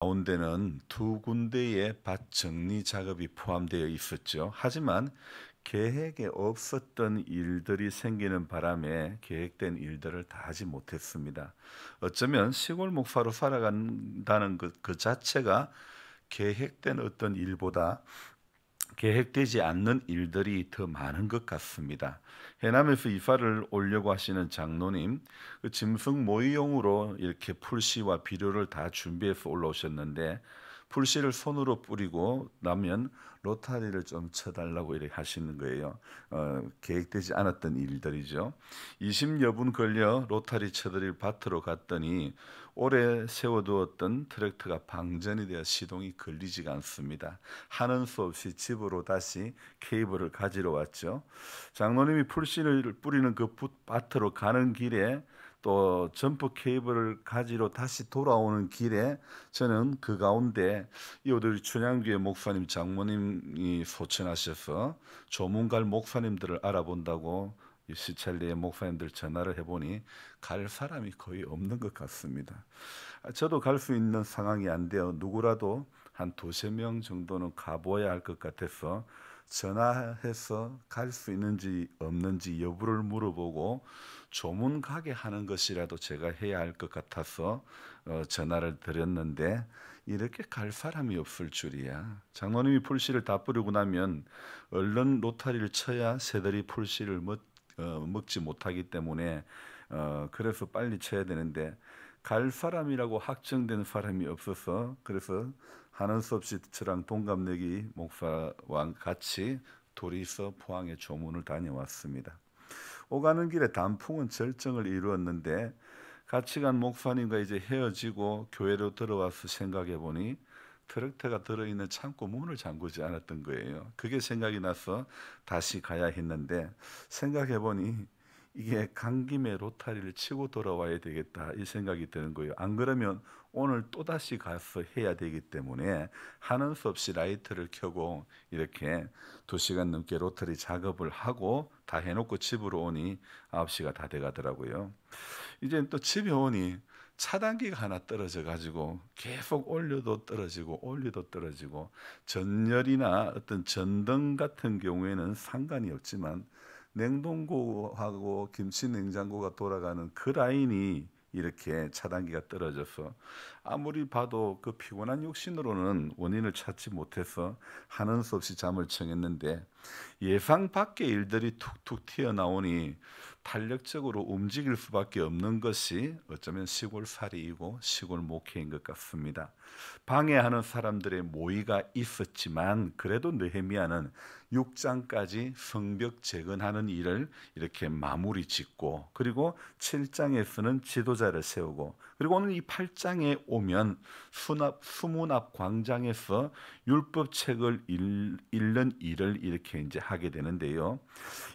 가운데는 두 군데의 밭 정리 작업이 포함되어 있었죠. 하지만 계획에 없었던 일들이 생기는 바람에 계획된 일들을 다 하지 못했습니다. 어쩌면 시골 목사로 살아간다는 그 자체가 계획된 어떤 일보다 계획되지 않는 일들이 더 많은 것 같습니다. 해남에서 이사를 오려고 하시는 장로님, 그 짐승 모이용으로 이렇게 풀씨와 비료를 다 준비해서 올라오셨는데 풀씨를 손으로 뿌리고 나면 로타리를 좀 쳐달라고 이렇게 하시는 거예요. 계획되지 않았던 일들이죠. 20여 분 걸려 로타리 쳐드릴 밭으로 갔더니 오래 세워두었던 트랙터가 방전이 되어 시동이 걸리지가 않습니다. 하는 수 없이 집으로 다시 케이블을 가지러 왔죠. 장로님이 풀씨를 뿌리는 그 밭으로 가는 길에 또 점프 케이블을 가지러 다시 돌아오는 길에 저는 그 가운데 이웃들 춘향교회 목사님 장모님이 소천하셔서 조문갈 목사님들을 알아본다고 이 시찰리의 목사님들 전화를 해보니 갈 사람이 거의 없는 것 같습니다. 저도 갈 수 있는 상황이 안 돼요. 누구라도 한 두세 명 정도는 가보아야 할 것 같아서 전화해서 갈 수 있는지 없는지 여부를 물어보고 조문 가게 하는 것이라도 제가 해야 할 것 같아서 전화를 드렸는데 이렇게 갈 사람이 없을 줄이야. 장로님이 풀씨를 다 뿌리고 나면 얼른 로타리를 쳐야 새들이 풀씨를 먹지 못하기 때문에 그래서 빨리 쳐야 되는데 갈 사람이라고 확정된 사람이 없어서 그래서 하는 수 없이 저랑 동갑내기 목사와 같이 둘이서 포항에 조문을 다녀왔습니다. 오가는 길에 단풍은 절정을 이루었는데 같이 간 목사님과 이제 헤어지고 교회로 들어와서 생각해 보니 트랙터가 들어있는 창고 문을 잠그지 않았던 거예요. 그게 생각이 나서 다시 가야 했는데 생각해 보니 이게 간 김에 로타리를 치고 돌아와야 되겠다 이 생각이 드는 거예요. 안 그러면 오늘 또다시 가서 해야 되기 때문에 하는 수 없이 라이트를 켜고 이렇게 2시간 넘게 로타리 작업을 하고 다 해놓고 집으로 오니 9시가 다 돼가더라고요. 이제 또 집에 오니 차단기가 하나 떨어져 가지고 계속 올려도 떨어지고 올려도 떨어지고 전열이나 어떤 전등 같은 경우에는 상관이 없지만 냉동고하고 김치 냉장고가 돌아가는 그 라인이 이렇게 차단기가 떨어져서 아무리 봐도 그 피곤한 육신으로는 원인을 찾지 못해서 하는 수 없이 잠을 청했는데 예상 밖의 일들이 툭툭 튀어나오니 탄력적으로 움직일 수밖에 없는 것이 어쩌면 시골살이이고 시골 목회인 것 같습니다. 방해하는 사람들의 모의가 있었지만 그래도 느헤미야는 6장까지 성벽 재건하는 일을 이렇게 마무리 짓고 그리고 7장에서는 지도자를 세우고 그리고 오늘 이 8장에 오면 수문 앞 광장에서 율법책을 읽는 일을 이렇게 이제 하게 되는데요.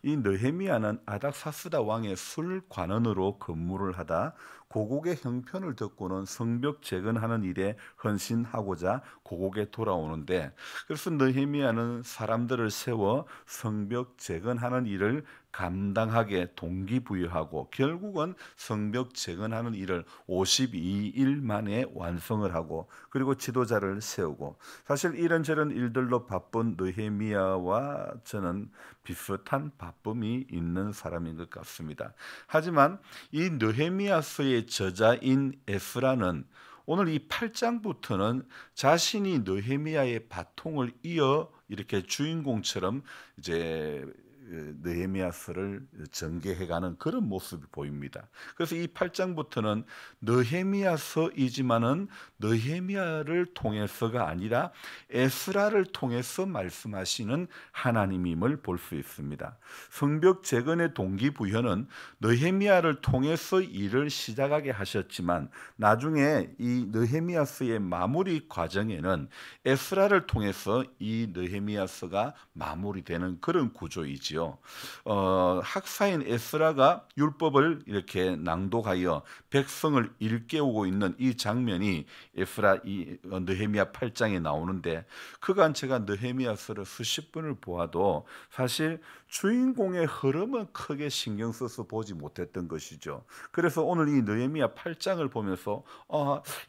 이 느헤미야는 아닥사스다 왕의 술관원으로 근무를 하다 고국의 형편을 듣고는 성벽 재건하는 일에 헌신하고자 고국에 돌아오는데 그래서 느헤미야는 사람들을 세워 성벽 재건하는 일을 감당하게 동기부여하고 결국은 성벽 재건하는 일을 52일 만에 완성을 하고 그리고 지도자를 세우고 사실 이런저런 일들로 바쁜 느헤미야와 저는 비슷한 바쁨이 있는 사람인 것 같습니다. 하지만 이 느헤미야서의 저자인 에스라는 오늘 이 8장부터는 자신이 느헤미야의 바통을 이어 이렇게 주인공처럼 이제 느헤미야서를 전개해가는 그런 모습이 보입니다. 그래서 이 8장부터는 느헤미야서이지만은 느헤미야를 통해서가 아니라 에스라를 통해서 말씀하시는 하나님임을 볼 수 있습니다. 성벽 재건의 동기부여는 느헤미야를 통해서 일을 시작하게 하셨지만 나중에 이 느헤미야서의 마무리 과정에는 에스라를 통해서 이 느헤미야서가 마무리되는 그런 구조이지요. 것이죠. 학사인 에스라가 율법을 이렇게 낭독하여 백성을 일깨우고 있는 이 장면이 느헤미야 8장에 나오는데, 그간 제가 느헤미야서를 수십 번을 보아도 사실 주인공의 흐름은 크게 신경 써서 보지 못했던 것이죠. 그래서 오늘 이 느헤미야 8장을 보면서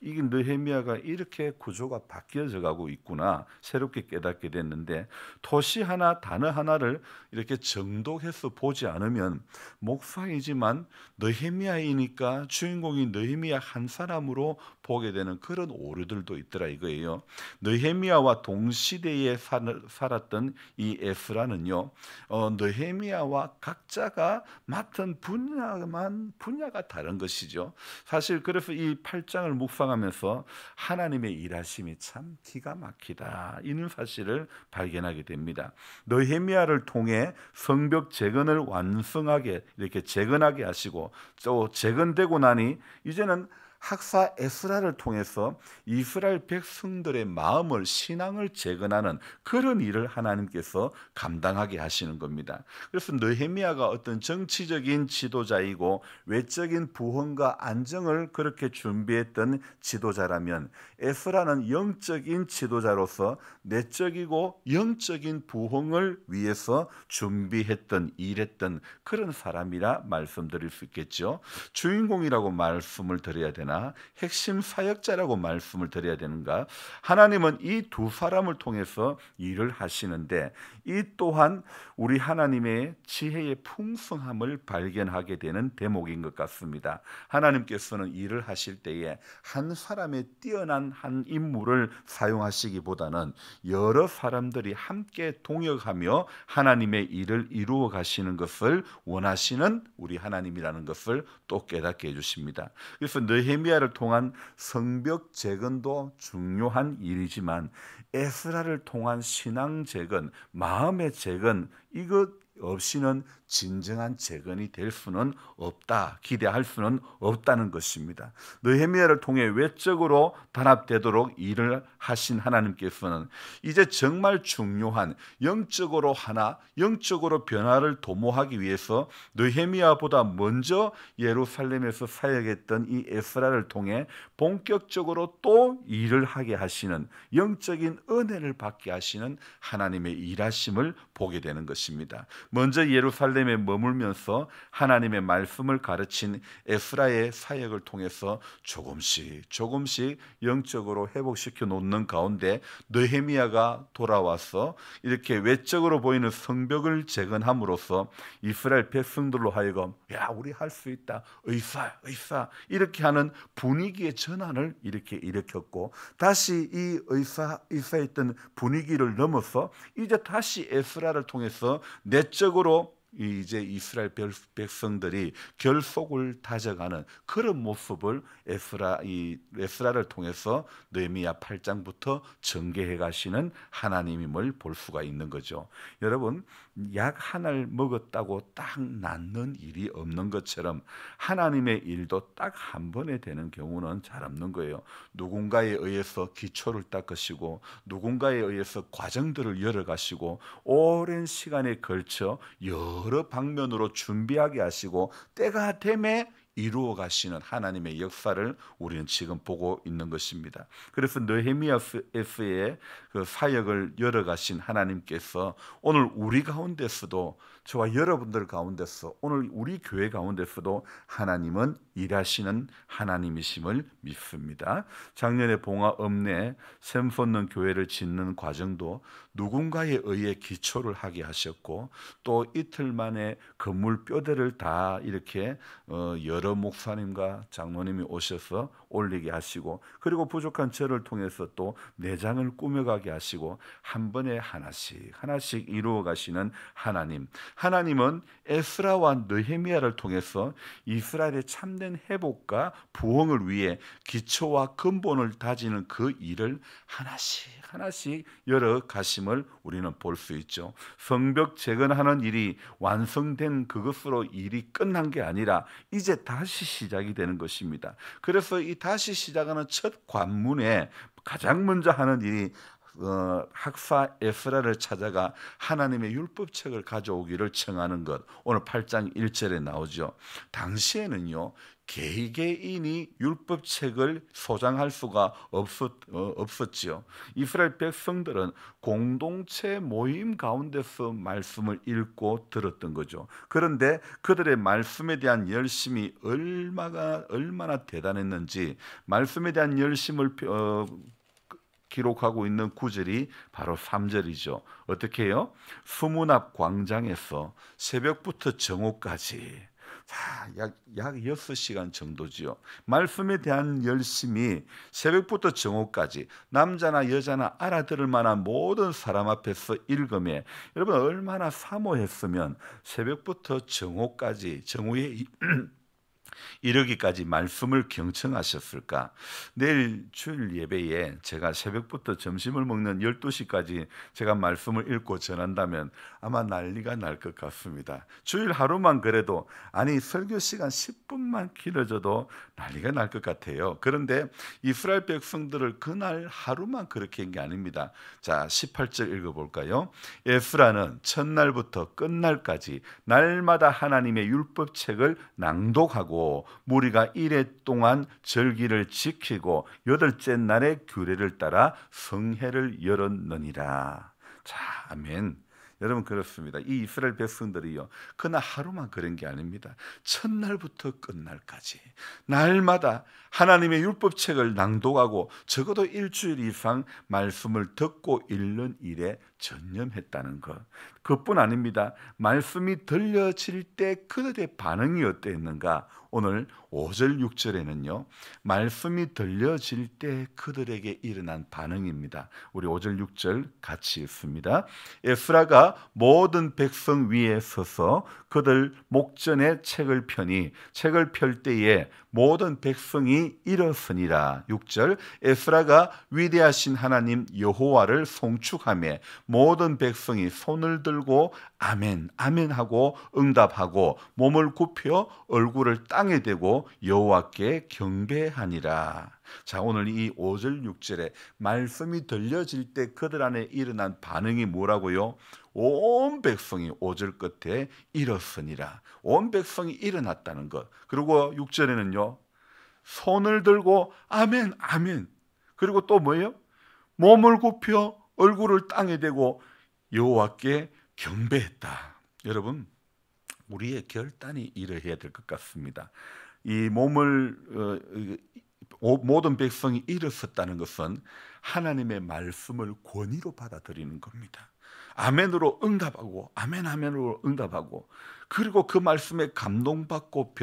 이 느헤미야가 이렇게 구조가 바뀌어져 가고 있구나 새롭게 깨닫게 됐는데, 토시 하나 단어 하나를 이렇게 정독해서 보지 않으면 목사이지만 느헤미야이니까 주인공이 느헤미야 한 사람으로 보게 되는 그런 오류들도 있더라 이거예요. 느헤미야와 동시대에 살았던 이 에스라는요, 느헤미야와 각자가 맡은 분야가 다른 것이죠. 사실 그래서 이 8장을 묵상하면서 하나님의 일하심이 참 기가 막히다, 이는 사실을 발견하게 됩니다. 느헤미야를 통해 성벽 재건을 완성하게 이렇게 재건하게 하시고, 또 재건되고 나니 이제는 학사 에스라를 통해서 이스라엘 백성들의 마음을, 신앙을 재건하는 그런 일을 하나님께서 감당하게 하시는 겁니다. 그래서 느헤미야가 어떤 정치적인 지도자이고 외적인 부흥과 안정을 그렇게 준비했던 지도자라면, 에스라는 영적인 지도자로서 내적이고 영적인 부흥을 위해서 준비했던, 일했던 그런 사람이라 말씀드릴 수 있겠죠. 주인공이라고 말씀을 드려야 되나, 핵심 사역자라고 말씀을 드려야 되는가? 하나님은 이 두 사람을 통해서 일을 하시는데, 이 또한 우리 하나님의 지혜의 풍성함을 발견하게 되는 대목인 것 같습니다. 하나님께서는 일을 하실 때에 한 사람의 뛰어난 한 인물을 사용하시기보다는 여러 사람들이 함께 동역하며 하나님의 일을 이루어 가시는 것을 원하시는 우리 하나님이라는 것을 또 깨닫게 해주십니다. 그래서 느헤미야를 통한 성벽 재건도 중요한 일이지만, 에스라를 통한 신앙 재건, 마음의 재건, 이것 없이는 진정한 재건이 될 수는 없다, 기대할 수는 없다는 것입니다. 느헤미야를 통해 외적으로 단합되도록 일을 하신 하나님께서는 이제 정말 중요한 영적으로 변화를 도모하기 위해서 느헤미야보다 먼저 예루살렘에서 사역했던 이 에스라를 통해 본격적으로 또 일을 하게 하시는, 영적인 은혜를 받게 하시는 하나님의 일하심을 보게 되는 것입니다. 먼저 예루살렘에 머물면서 하나님의 말씀을 가르친 에스라의 사역을 통해서 조금씩 영적으로 회복시켜 놓는 가운데, 느헤미야가 돌아와서 이렇게 외적으로 보이는 성벽을 재건함으로써 이스라엘 백성들로 하여금 우리 할 수 있다, 의사 이렇게 하는 분위기의 전환을 이렇게 일으켰고, 다시 이 의사했던 분위기를 넘어서 이제 다시 에스라를 통해서 내적으로 이제 이스라엘 백성들이 결속을 다져가는 그런 모습을 에스라를 통해서 느헤미야 8장부터 전개해 가시는 하나님임을 볼 수가 있는 거죠. 여러분, 약 한 알 먹었다고 딱 낫는 일이 없는 것처럼 하나님의 일도 딱 한 번에 되는 경우는 잘 없는 거예요. 누군가에 의해서 기초를 닦으시고, 누군가에 의해서 과정들을 열어가시고, 오랜 시간에 걸쳐 여러 방면으로 준비하게 하시고, 때가 되매 이루어 가시는 하나님의 역사를 우리는 지금 보고 있는 것입니다. 그래서 느헤미야의 그 사역을 열어가신 하나님께서 오늘 우리 가운데서도, 저와 여러분들 가운데서, 오늘 우리 교회 가운데서도 하나님은 일하시는 하나님이심을 믿습니다. 작년에 봉화읍내 샘 솟는 교회를 짓는 과정도 누군가에 의해 기초를 하게 하셨고, 또 이틀 만에 건물 뼈대를 다 이렇게 여러 목사님과 장로님이 오셔서 올리게 하시고, 그리고 부족한 저를 통해서 또 내장을 꾸며가게 하시고, 한 번에 하나씩 이루어 가시는 하나님은 에스라와 느헤미야를 통해서 이스라엘의 참된 회복과 부흥을 위해 기초와 근본을 다지는 그 일을 하나씩 열어 가심을 우리는 볼 수 있죠. 성벽 재건하는 일이 완성된 그것으로 일이 끝난 게 아니라 이제 다시 시작이 되는 것입니다. 그래서 이 다시 시작하는 첫 관문에 가장 먼저 하는 일이 학사 에스라를 찾아가 하나님의 율법책을 가져오기를 청하는 것, 오늘 8장 1절에 나오죠. 당시에는요, 개개인이 율법책을 소장할 수가 없었지요. 이스라엘 백성들은 공동체 모임 가운데서 말씀을 읽고 들었던 거죠. 그런데 그들의 말씀에 대한 열심이 얼마나 대단했는지, 말씀에 대한 열심을 기록하고 있는 구절이 바로 3절이죠. 어떻게 해요? 수문 앞 광장에서 새벽부터 정오까지, 약 6시간 정도지요. 말씀에 대한 열심이 새벽부터 정오까지 남자나 여자나 알아들을 만한 모든 사람 앞에서 읽음에, 여러분 얼마나 사모했으면 새벽부터 정오까지, 정오에 이르기까지 말씀을 경청하셨을까? 내일 주일 예배에 제가 새벽부터 점심을 먹는 12시까지 제가 말씀을 읽고 전한다면 아마 난리가 날 것 같습니다. 주일 하루만 그래도, 아니 설교 시간 10분만 길어져도 난리가 날 것 같아요. 그런데 이스라엘 백성들을 그날 하루만 그렇게 한 게 아닙니다. 자, 18절 읽어볼까요? 에스라는 첫날부터 끝날까지 날마다 하나님의 율법책을 낭독하고 무리가 이레 동안 절기를 지키고 여덟째 날의 규례를 따라 성회를 열었느니라. 자, 아멘. 여러분 그렇습니다. 이 이스라엘 백성들이요, 그날 하루만 그런 게 아닙니다. 첫날부터 끝날까지 날마다 하나님의 율법책을 낭독하고 적어도 일주일 이상 말씀을 듣고 읽는 일에 전념했다는 것. 그뿐 아닙니다. 말씀이 들려질 때 그들의 반응이 어땠는가? 오늘 5절 6절에는요, 말씀이 들려질 때 그들에게 일어난 반응입니다. 우리 5절 6절 같이 읽습니다. 에스라가 모든 백성 위에 서서 그들 목전에 책을 펴니 책을 펼 때에 모든 백성이 일어서니라. 6절, 에스라가 위대하신 하나님 여호와를 송축하며 모든 백성이 손을 들고 아멘 아멘 하고 응답하고 몸을 굽혀 얼굴을 땅에 대고 여호와께 경배하니라. 자, 오늘 이 5절 6절에 말씀이 들려질 때 그들 안에 일어난 반응이 뭐라고요? 온 백성이 5절 끝에 일었으니라. 온 백성이 일어났다는 것. 그리고 6절에는요, 손을 들고 아멘 아멘, 그리고 또 뭐예요? 몸을 굽혀 얼굴을 땅에 대고 여호와께 경배했다. 여러분, 우리의 결단이 이러해야 될 것 같습니다. 이 모든 백성이 일어섰다는 것은 하나님의 말씀을 권위로 받아들이는 겁니다. 아멘으로 응답하고 아멘 아멘으로 응답하고, 그리고 그 말씀에 감동받고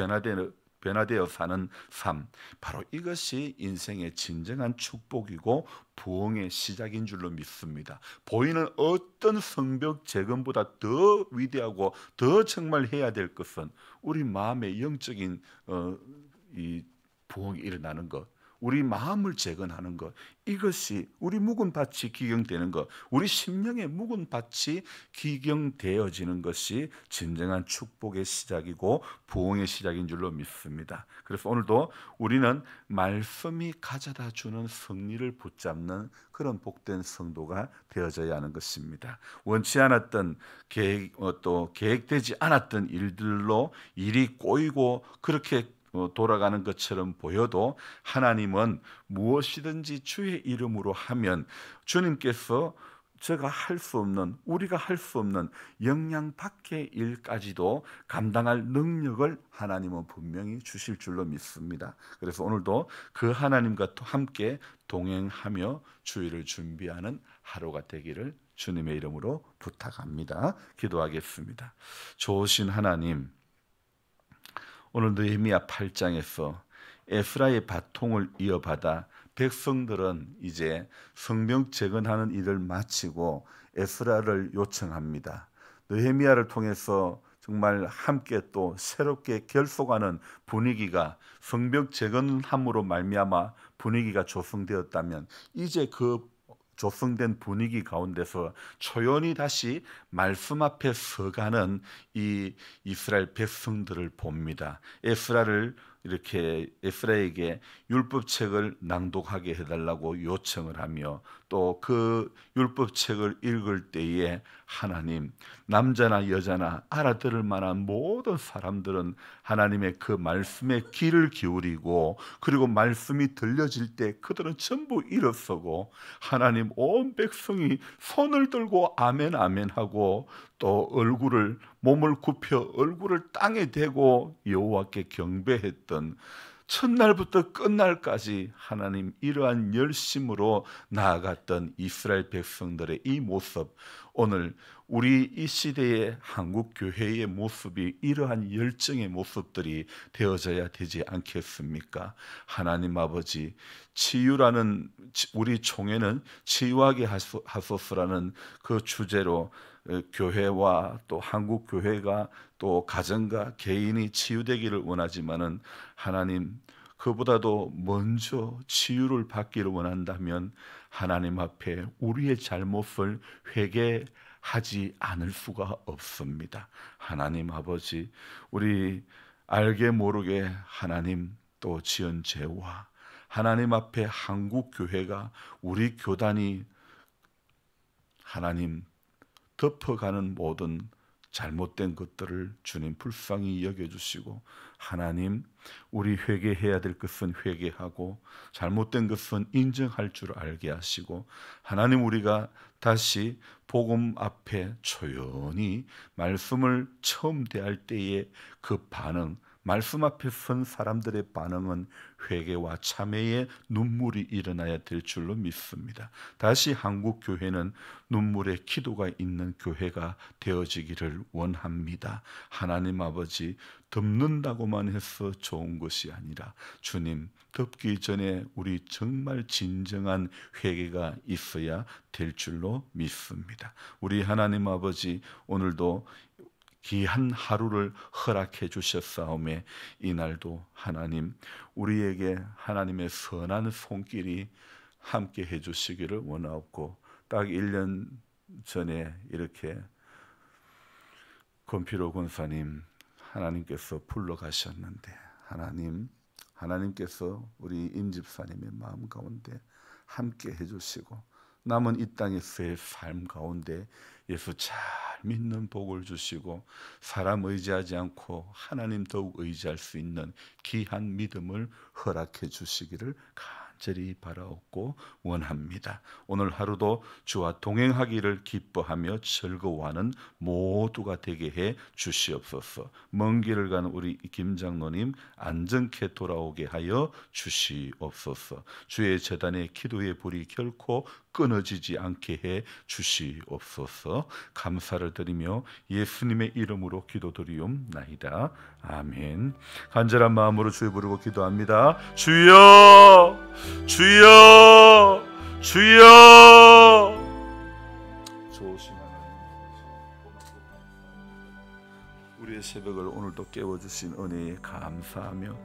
변화되어 사는 삶, 바로 이것이 인생의 진정한 축복이고 부흥의 시작인 줄로 믿습니다. 보이는 어떤 성벽 재건보다 더 위대하고 더 정말 해야 될 것은 우리 마음의 영적인 이 부흥이 일어나는 것, 우리 마음을 재건하는 것, 이것이 우리 묵은 밭이 기경되는 것, 우리 심령의 묵은 밭이 기경되어지는 것이 진정한 축복의 시작이고 부흥의 시작인 줄로 믿습니다. 그래서 오늘도 우리는 말씀이 가져다 주는 승리를 붙잡는 그런 복된 성도가 되어져야 하는 것입니다. 원치 않았던 또 계획되지 않았던 일들로 일이 꼬이고 그렇게 돌아가는 것처럼 보여도 하나님은 무엇이든지 주의 이름으로 하면 주님께서 우리가 할 수 없는 영양 밖의 일까지도 감당할 능력을 하나님은 분명히 주실 줄로 믿습니다. 그래서 오늘도 그 하나님과 함께 동행하며 주일을 준비하는 하루가 되기를 주님의 이름으로 부탁합니다. 기도하겠습니다. 좋으신 하나님, 오늘 느헤미야 8장에서 에스라의 바통을 이어받아 백성들은 이제 성벽 재건하는 일을 마치고 에스라를 요청합니다. 느헤미야를 통해서 정말 함께 또 새롭게 결속하는 분위기가, 성벽 재건함으로 말미암아 분위기가 조성되었다면 이제 그 조성된 분위기 가운데서 초연히 다시 말씀 앞에 서가는 이 이스라엘 백성들을 봅니다. 에스라를 이렇게 에스라에게 율법책을 낭독하게 해달라고 요청을 하며 또 그 율법책을 읽을 때에 하나님, 남자나 여자나 알아들을 만한 모든 사람들은 하나님의 그 말씀에 귀를 기울이고, 그리고 말씀이 들려질 때 그들은 전부 일어서고 하나님 온 백성이 손을 들고 아멘 아멘 하고 또 몸을 굽혀 얼굴을 땅에 대고 여호와께 경배했던, 첫날부터 끝날까지 하나님 이러한 열심으로 나아갔던 이스라엘 백성들의 이 모습, 오늘 우리 이 시대의 한국 교회의 모습이 이러한 열정의 모습들이 되어져야 되지 않겠습니까? 하나님 아버지, 치유라는, 우리 총회는 치유하게 하소서라는 그 주제로 교회와 또 한국 교회가 또 가정과 개인이 치유되기를 원하지만은, 하나님 그보다도 먼저 치유를 받기를 원한다면 하나님 앞에 우리의 잘못을 회개하지 않을 수가 없습니다. 하나님 아버지, 우리 알게 모르게 하나님 또 지은 죄와 하나님 앞에 한국 교회가, 우리 교단이 하나님 덮어가는 모든 잘못된 것들을 주님 불쌍히 여겨주시고, 하나님 우리 회개해야 될 것은 회개하고 잘못된 것은 인정할 줄 알게 하시고, 하나님 우리가 다시 복음 앞에 조용히 말씀을 처음 대할 때의 그 반응, 말씀 앞에 선 사람들의 반응은 회개와 참회의 눈물이 일어나야 될 줄로 믿습니다. 다시 한국 교회는 눈물의 기도가 있는 교회가 되어지기를 원합니다. 하나님 아버지, 덮는다고만 해서 좋은 것이 아니라 주님, 덮기 전에 우리 정말 진정한 회개가 있어야 될 줄로 믿습니다. 우리 하나님 아버지, 오늘도 귀한 하루를 허락해 주셨사오매 이날도 하나님 우리에게 하나님의 선한 손길이 함께 해 주시기를 원하옵고, 딱 1년 전에 이렇게 권필호 권사님 하나님께서 불러 가셨는데, 하나님께서 우리 임 집사님의 마음 가운데 함께 해주시고 남은 이 땅에서의 삶 가운데 예수 잘 믿는 복을 주시고 사람 의지하지 않고 하나님 더욱 의지할 수 있는 귀한 믿음을 허락해 주시기를 간절히 바라옵고 원합니다. 오늘 하루도 주와 동행하기를 기뻐하며 즐거워하는 모두가 되게 해 주시옵소서. 먼 길을 가는 우리 김장로님 안전케 돌아오게 하여 주시옵소서. 주의 제단의 기도의 불이 결코 끊어지지 않게 해 주시옵소서. 감사를 드리며 예수님의 이름으로 기도드리옵나이다. 아멘. 간절한 마음으로 주여 부르고 기도합니다. 주여, 주여, 주여. 좋으신 하나님, 우리의 새벽을 오늘도 깨워주신 은혜에 감사하며